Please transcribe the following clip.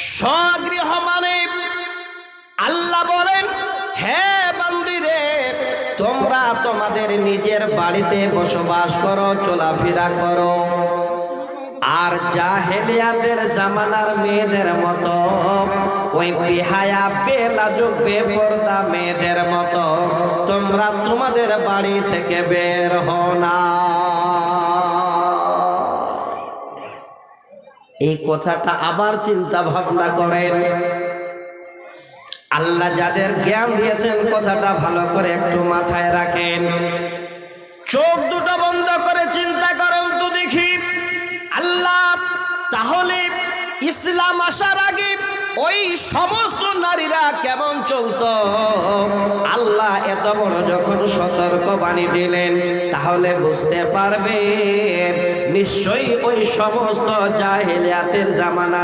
স্বগৃহ মানে আল্লাহ বলেন, হে বান্দীরে, তোমরা তোমাদের নিজের বাড়িতে বসবাস করো, চলাফেরা করো। আর জাহেলিয়াতের জামানার মেয়েদের মতো, ওই বেহায়া বেলাজুক বেপরদা মেয়েদের মতো তোমরা তোমাদের বাড়ি থেকে বের হও না। এই কথাটা আবার চিন্তা ভাবনা করেন। আল্লাহ যাদের জ্ঞান দিয়েছেন কথাটা ভালো করে একটু মাথায় রাখেন। চোখ দুটো বন্ধ করে চিন্তা করেন তো দেখি, আল্লাহ তাহলে ইসলাম আসার আগে ওই সমস্ত নারীরা কেমন চলতো? আল্লাহ এত বড় যখন সতর্ক বাণী দিলেন, তাহলে বুঝতে পারবেন নিশ্চয়ই ওই সমস্ত জাহেলিয়াতের জামানা